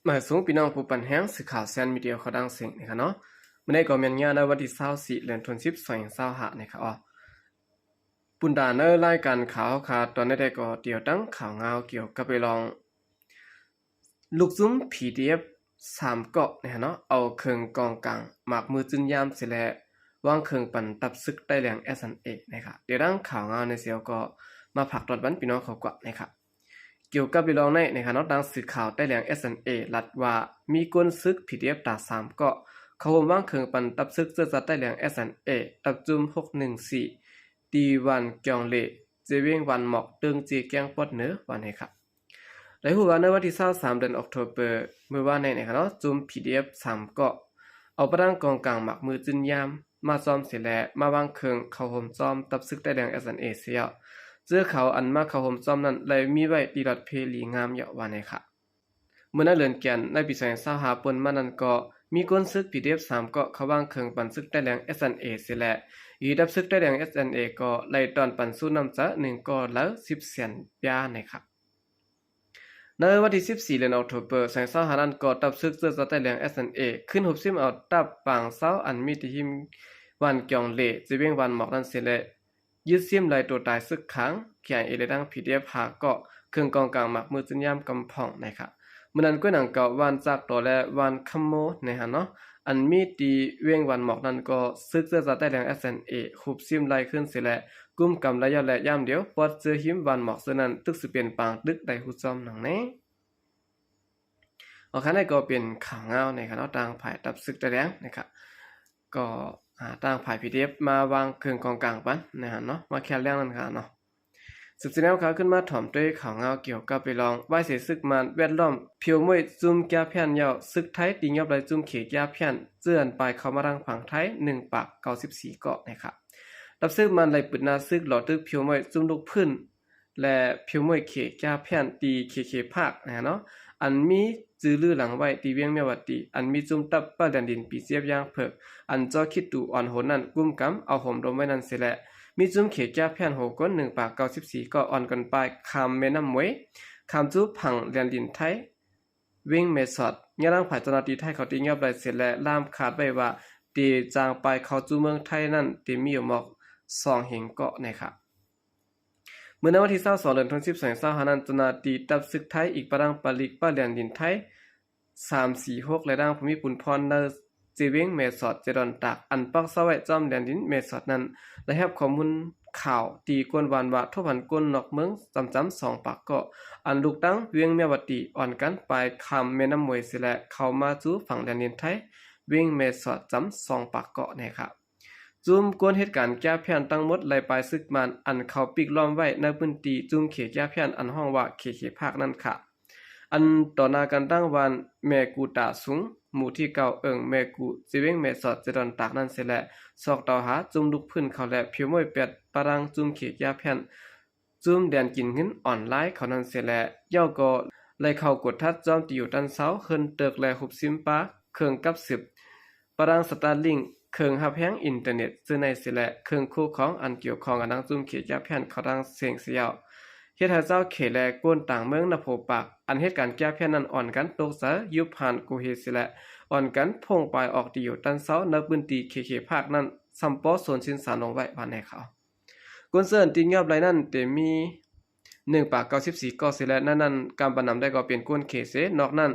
มาสูงพี่น้องผู้ปันแห้งสื่อข่าวแซนมีเดียเขาดังเสียงนะครับเนาะเมื่อในก็มีงานในวันที่24เดือนธันวาคม25นะครับปุ่นดาเนอร์รายการข่าวค่ะตอนนี้ได้ก็เดี๋ยวตั้งข่าวเงาเกี่ยวกับไปลองลูกซุ้ม PDF 3เกาะนะครับเนาะเอาเครื่องกองกลางหมากมือจึนยามเสร็จแล้ววางเครื่องปั่นตับซึกได้แรง S&A นะครับเดี๋ยวตั้งข่าวเงาในเสียวก็มาผักตอดวันพี่น้องเขากว่านะครับเกี่ยวกับไปลองในนะครับเนาะดังสื่อข่าวได้แรง S&A รัดว่ามีกวนซึก PDF ตา3เกาะเขาวางเครื่องปั่นตับซึกเสื้อจัดได้แรง S&A ตับจุ่ม614ดีวันเกียงเล่เจเวงวันหมอกตึงจีแกงปอดเนื้อวันนี้ครับในหัววันในวันที่23เดือนออกตุลาเมื่อวานในนะครับเนาะจุ่ม PDF 3เกาะเอาประดังกองกลางหมักมือจึนยามมาซ้อมเสร็จแล้วมาวางเครื่องเข้าห่มซ้อมตับซึกได้แรง S&A เสียเสื้อเขาอันมาเข้าห่มซ้อมนั้นเลยมีไว้ตีรถเพลีงามเยาะวันนี้ครับเมื่อนั้นเลือนแกนในปี2025ปนมานั้นก็มีก้นซึก PDF 3เกาะเขาวางเครื่องปั่นซึกได้แรง S&A เสียแล้วอีดับซึกได้แรง S&A ก็ไล่ตอนปั่นสู้น้ำจะ1ก็แล้ว10เซนยานะครับในวันที่14เดือนตุลาคม2025นั้นก็ตับซึกเสื้อได้แรง S&A ขึ้นหุบซิมเอาตับปางเสาอันมีที่หิมวันเกียงเล่จะเวียงวันหมอกนั้นเสียแล้วยึดซิมไล่ตัวตายซึกขังเขียนเอเลดัง PDF หาเกาะเครื่องกองกลางหมักมือจึนยามกำพ่องนะครับเมื่อนั้นก็หนังเก่าวันจากตัวและวันขโมนะฮะเนาะอันมีตีเวียงวันหมอกนั้นก็ซึกเสื้อได้แรง S&A หุบซิมไล่ขึ้นเสียแล้วกุมกำระยะและย่ำเดียวปอดเจอหิมวันหมอกเสื้อนั้นตึกสิเป็นปางตึกได้หุดจอมหนังแน่โอเคนั่นก็เป็นข่าวเงาในคณะต่างฝ่ายตับซึกได้แรงนะครับก็ต่างฝ่าย PDF มาวางเครื่องกองกลางปันนะฮะเนาะมาแค่เรื่องนั้นค่ะเนาะสืบสวนข่าวขึ้นมาถ่อมด้วยข่าวเงาเกี่ยวกับไปลองไหว้เสียซึกมันแวดล้อมเพียวมวยจุ่มแก้เพี้ยนยาวซึกไทยตียอบไรจุ่มเขแก้เพี้ยนเจือนไปเข้ามารังผังไทย1ปาก94เกาะนะครับรับซึกมันไหลปืนนาซึกหลอดตึกเพียวมวยจุ่มลูกพื้นและเพียวมวยเขแก้เพี้ยนตีเคภาคนะเนาะอันมีจื้อลือหลังไว้ตีเวียงเมียวัดตีอันมีจุ่มตับป้าแดนดินปีเสียบย่างเผิกอันจอคิดดูอ่อนโหนนั่นกุมกำเอาห่มลมไว้นั่นเสียแหละมีจุ่มเขแก้เพี้ยนโหก้น1ปาก94ก็อ่อนกันไปคำแม่น้ำมวยคำจูผังแดนดินไทยวิ่งเมสอดยะรังผ่ายเจ้าหน้าที่ไทยเขาตียอบไรเสร็จและล่ามขาดไว้ว่าตีจางไปเขาจูเมืองไทยนั่นตีมีอยู่หมอก2เหงเกาะนะครับเมื่อในวันที่22เดือนธันวาคม2025นั้นเจ้าหน้าที่ตับซึกไทยอีกประดังปลิกป้าแดนดินไทย346และดังภูมิปุนพรเนอจีเวงเมสอดเจดอนตากอันปักเสาไว้จอมแดนดินเมสอดนั้นและแฮบข้อมูลข่าวตีกวนวานว่าทบหันกลนอกเมืองจำ2ปากเกาะอันลูกตั้งเวียงเมียวตีอ่อนกันไปคำแม่น้ำมวยเสียและเข้ามาจูฝั่งแดนดินไทยเวียงเมสอด2ปากเกาะนะครับจุ่มกวนเหตุการณ์แก้เพี้ยนตั้งหมดไหลไปซึกมันอันเขาปิกล้อมไว้ในพื้นที่จุ่มเขแก้เพี้ยนอันห้องว่าเขภาคนั่นค่ะอันต่อหน้ากันตั้งวันแม่กูตาสูงหมู่ที่เก่าแม่กูจิเวงแม่สอดจะดอนตากนั่นเสียแหละซอกต่อหาจุ่มลุกพื้นเขาและผิวมวยเป็ดปรังจุ่มเขกยาแผ่นจุ่มแดนกินหินออนไลน์เขานั่นเสียแหละย่อก็เลยเข้ากดทัดจอมตีอยู่ด้านเสาเฮินเติกและหุบซิมปาเครื่องกับ10ปรังสตาร์ลิงเครื่องหับแห้งอินเทอร์เน็ตซึ่งในเสียแหละเครื่องคู่ของอันเกี่ยวข้องกับนังจุ่มเขกยาแผ่นเขาดังเสียงเสียวเฮ็ดให้เจ้าเขแลก้นต่างเมืองนโพปากอันเหตุการณ์แก้เพี้ยนนั้นอ่อนกันตกซะยุบผ่านกูเฮสิแลอ่อนกันพงปลายออกดีอยู่ตันเสาในพื้นที่เคภาคนั้นซัมปอส่วนชินสารลงไว้ว่าในเขากุนเซินติงยอบไรนั้นเตมี1ปาก94ก็สิแลนั้นการปนำได้ก็เป็นก้นเคเสนอกนั้น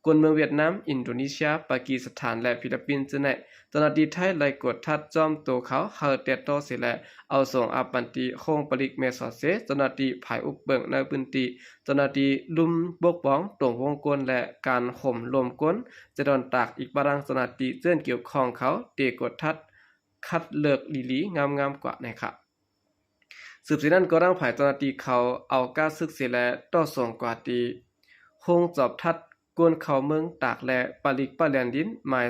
กวนเมืองเวียดนามอินโดนีเซียปากีสถานและฟิลิปปินส์จะได้เจ้าหน้าที่ไทยไล่กดทัดจอมตัวเขาเฮาเตโตเสียและเอาส่งอาปันติโคงปลิกเมสอเสเจ้าหน้าที่ภายอุบเบิงในพื้นที่เจ้าหน้าที่ลุมบกป้องตรงวงกลและการห่มรวมก้นจะดอนตากอีกบารางเจ้าหน้าที่เจื้อนเกี่ยวข้องเขาเตกดทัดคัดเลือกลีงามๆกว่านะครับสืบสินั้นก็ร่างภายเจ้าหน้าที่เขาเอาก้าซึกเสียและต่อส่งกว่าตีคงจอบทัดกวนเขาเมืองตากและปลิกปะแลนดินหมาย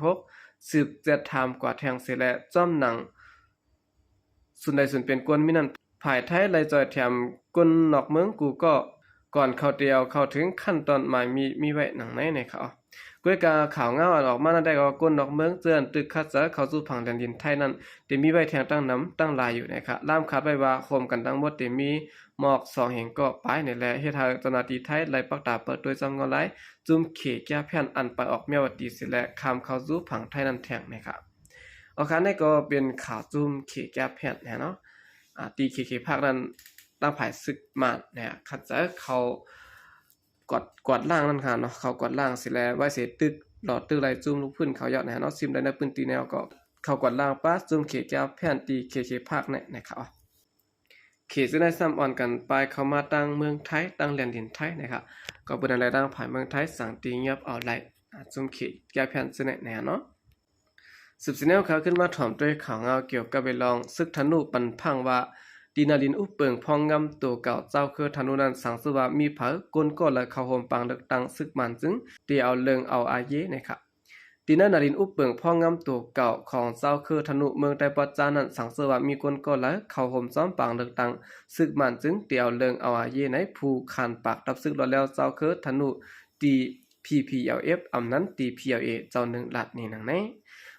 346สืบจะทำกว่าแทงเสและจ้อมหนังส่วนใดส่วนเป็นกวนมินันภายไทยไล่จอยแถมกวนนอกเมืองกูก็ ก่อนเข้าเดียวเข้าถึงขั้นตอนหมายมีไว้หนังไหนในเขากวยกาข่าวเงาออกมานั่นได้ก็ก้นดอกเมืองเตือนตึกคัดเสเข้าสู่ผังแดนดินไทยนั้นเต็มีไว้แทงตั้งน้ำตั้งลายอยู่นะครับล่ามคัดไว้ว่าโคมกันทั้งหมดเต็มีหมอก2แห่งก็ปลายนี่แหละเฮ็ดให้เจ้าหน้าที่ไทยไล่ปักตาเปิดโดยจำงอนหลายจุ่มเขแก้แผ่นอันไปออกแม่วัดดีสิและคำเข้าสู่ผังไทยนั้นแทงนะครับเอาคันนี้ก็เป็นข่าวจุ่มเขแก้แผ่นนะเนาะตีเคภาคนั้นตั้งผายศึกมาเนี่ยคัดจะเขากอดล่างนั่นค่ะเนาะเขากอดล่างสิแล้วไว้เสตึกหลอดตึกไหลจุ่มลูกพื้นเขายอดนะเนาะซิมได้ในพื้นตีแนวก็เขากอดล่างป้าจุ่มเขแก้วแผ่นตีเคภาคเนี่ยนะครับเขจะได้ซ้ำอ่อนกันไปเข้ามาตั้งเมืองไทยตั้งแผ่นดินไทยนะครับก็เป็นอะไรตั้งผ่านเมืองไทยสั่งตีเงียบเอาไหลจุ่มเขแก้วแผ่นสิเนี่ยเนาะสืบสิแนวเขาขึ้นมาถ่อมด้วยข่าวเงาเกี่ยวกับไปลองซึกธนูปันพังว่าดีนาลินอุเปิงพองงำตัวเก่าเจ้าคือธนูนั้นสังสือว่ามีเผากลก็และเข้าโฮมปังเลือกตั้งซึกมันจึงตีเอาเลิงเอาอาเยนะครับดีนาลินอุเปิงพองงำตัวเก่าของเจ้าคือธนูเมืองไต้ปัจจานั้นสังสือว่ามีกลก็และเข้าโฮมซ้อมปังเลือกตั้งซึกมันจึงตีเอาเลิงเอาอาเยในผู้ขันปากตับซึกรอแล้วเจ้าคือธนูตี PPLF อำนั้นตี PLA เจ้าหนึ่งลัดนี่นังไหน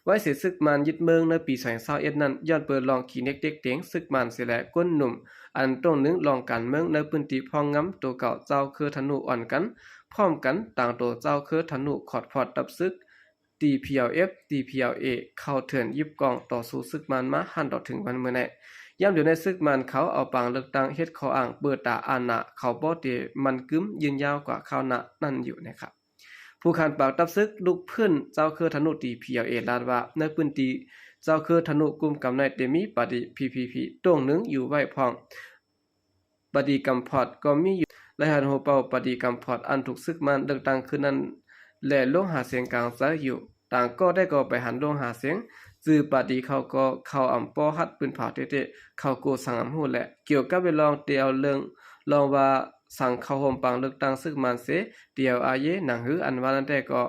ไว้เสียซึกมันยึดเมืองในปี2021นั้นย้อนเปิดลองขี่เน็กเด็กเตียงซึกมันเสียและก้นหนุ่มอันตรงนึงลองการเมืองในพื้นที่พองงำตัวเก่าเจ้าคือธนูอ่อนกันพร้อมกันต่างตัวเจ้าคือธนูขอดพอดตับซึก DPLF DPLA เข้าเถื่อนยิบกองต่อสู้ซึกมันมาหันต่อถึงวันเมื่อไหร่ย่ำอยู่ในซึกมันเขาเอาปางเลือกตั้งเฮ็ดขออ่างเปิดตาอานะเขาบ่เตมันกึ้มยืนยาวกว่าข้าวหน้านั่นอยู่นะครับผู้ขันปากตับซึกลุกพื้นเจ้าคือธนุตี PLA ลาดว่าในพื้นที่เจ้าคือธนุกลุ่มกำในเตมีปฏิ PPP ตรงหนึ่งอยู่ไว้พองปฏิกำพอดก็มีอยู่และหันโหเป่าปฏิกำพอดอันถูกซึกมันเลือกตั้งคือนั้นและลงหาเสียงกลางซะอยู่ต่างก็ได้ก็ไปหันลงหาเสียงจื้อปฏิเขาก็เข้าอำป้อฮัดปืนเผาเตะๆเข้าโกสังอำหูแหละเกี่ยวกับไปลองเตียวเรื่องลองว่าสั่งเข้าโฮมปังเลือกตั้งซึกมันเสเดียวอาเยหนังหืออันว่านั้นแต่ก็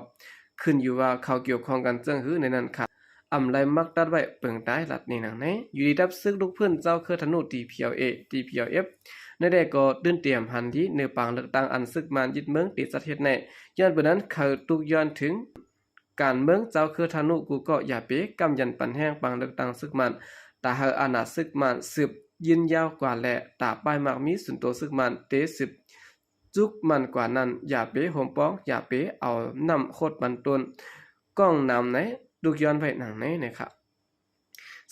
ขึ้นอยู่ว่าเขาเกี่ยวข้องกันจังหือในนั้นค่ะอำไรมักตัดไว้เปิงตายหลัดนี่หนังไหนอยู่ดีดับซึกลูกเพื่อนเจ้าคือธนู DPLA DPLF ในได้ก็ตื้นเตรียมหันที่เนื้อปังเลือกตั้งอันซึกมันยึดเมืองติดประเทศในย้อนเบนั้นเขาตุกย้อนถึงการเมืองเจ้าคือธนุกูก็อย่าเป๊กำยันปันแห้งปังเลือกตั้งซึกมันแต่หากอาณาซึกมันสืบยืนยาวกว่าและตาป้ายมากมีส่วนตัวซึกมันเตสืบจุกมันกว่านั้นอย่าเป๊โฮมป้องอย่าเป๊เอานำโคตรมันต้นก้องนำไหนดูย้อนไปหนังไหนนะครับ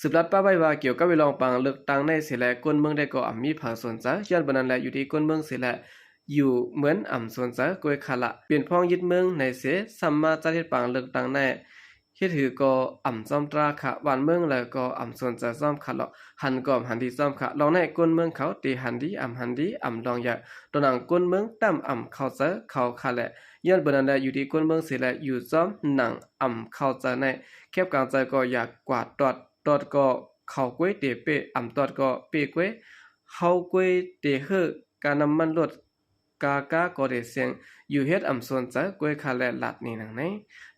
สืบรัดป้าใบว่าเกี่ยวกับเวลองปังเลือกตั้งในเสียแลก้นเมืองได้ก็มีผาสนใจย้อนบนนั้นแหละอยู่ที่ก้นเมืองเสียแลอยู่เหมือนอ่ำสวนใจกวยคาละเปลี่ยนพ้องยึดเมืองในเสสัมมาจัดเฮ็ดปังเลือกตั้งในเฮ็ดถือก็อ่ำซ่อมตราค่ะวันเมืองแล้วก็อ่ำสวนใจซ่อมค่ะเลาะหันก่อมหันดีซ่อมค่ะลองในก้นเมืองเขาตีหันดีอ่ำหันดีอ่ำลองอย่าตัวหนังก้นเมืองตั้มอ่ำเข้าเจอเข้าค่ะแหละย้อนบนนั้นแหละอยู่ที่ก้นเมืองเสียแลอยู่ซ่อมหนังอ่ำเข้าใจในแคบกลางใจก็อยากกวาดตอดก็เข้ากวยเตเปอ่ำตอดก็เปกวยเฮากวยเตเฮอการนำมันลดกากาก็ได้เสียงอยู่เฮ็ดอำส่วนจะกวยคาแลหลัดนี่นังไหน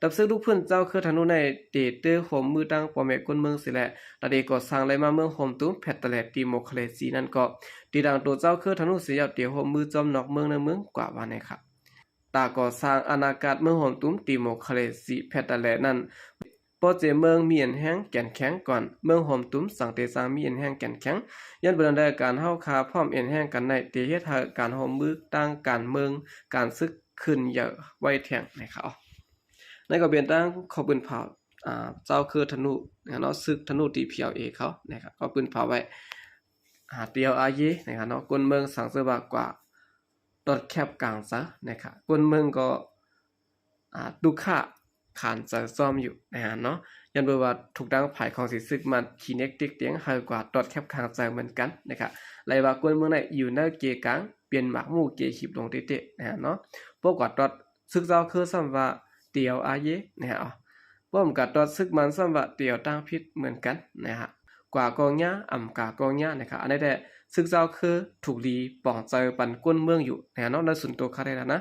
ตับซื้อลูกเพิ่นเจ้าคือธนูในเตเตอโหมมือตั้งปอแม่คนเมืองสิแลตะเดก็สร้างไหลมาเมืองโฮมตุ้มแพทตะแลตีโมคเลซีนั่นก็ตีดังตัวเจ้าคือธนูเสียเตียวโฮมมือจอมนอกเมืองในเมืองกว่าว่าไหนครับตาก็สร้างอนาคตเมืองโฮมตุ้มตีโมคเลซีแพทตะแลนั่นปอเจเมืองมีอันแห้งแก่นแข็งก่อนเมืองโฮมตุ้มสังเตสร้างมีอันแห้งแก่นแข็งยันเบิ่นได้การเฮาคาพร้อมเอ็นแห้งกันในเตเฮ็ดให้การโฮมมือตั้งการเมืองการซึกขึ้นเยอะไว้แทงนะครับในก็เป็นตั้งขอปืนเผาเจ้าคือธนูเนาะซึกธนู DPLA เขานะครับก็ปืนเผาไว้เตียวอาเยนะครับเนาะคนเมืองสังเสบากว่าตอดแคบกลางซะนะครับคนเมืองก็ดุค่าขานจะซ่อมอยู่นะฮะเนาะยันเบอว่าถูกดังภายของสิซึกมันคีเน็กติ๊กเตียงหากว่าตอดแคบกลางใจเหมือนกันนะครับไลว่าคนเมืองไหนอยู่ในเกกลางเปลี่ยนหมากหมู่เกขิบลงเตะๆนะฮะเนาะพวกกว่าตอดซึกเจ้าคือซ้ำว่าเตียวอาเยนะฮะป้อมกับตอดซึกมันซ้ำว่าเตียวตั้งพิษเหมือนกันนะฮะกว่ากองญ่าอ่ำกากองญ่านะครับอันนี้แต่ซึกเจ้าคือถูกลีป่องใจปันก้นเมืองอยู่นะฮะเนาะในส่วนตัวเขาได้แล้วนะ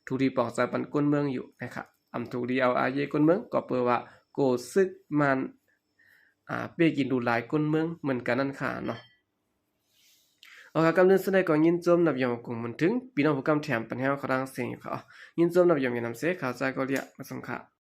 ถูกลีป่องใจปันก้นเมืองอยู่นะครับถูกลีเอาอาเยก้นเมืองก็เปิดว่าโกซึกมันเป้กินดูหลายก้นเมืองเหมือนกันนั่นค่ะเนาะ เอาค่ะกำเนิดแสดงก็ยินจมนับยอมกุงมันถึงพี่น้องผู้กำแถมปัญหาเขาดังเสียงอยู่ค่ะยินจมนับยอมยานำเสข่าวใจก็เรียกมาส่งค่ะ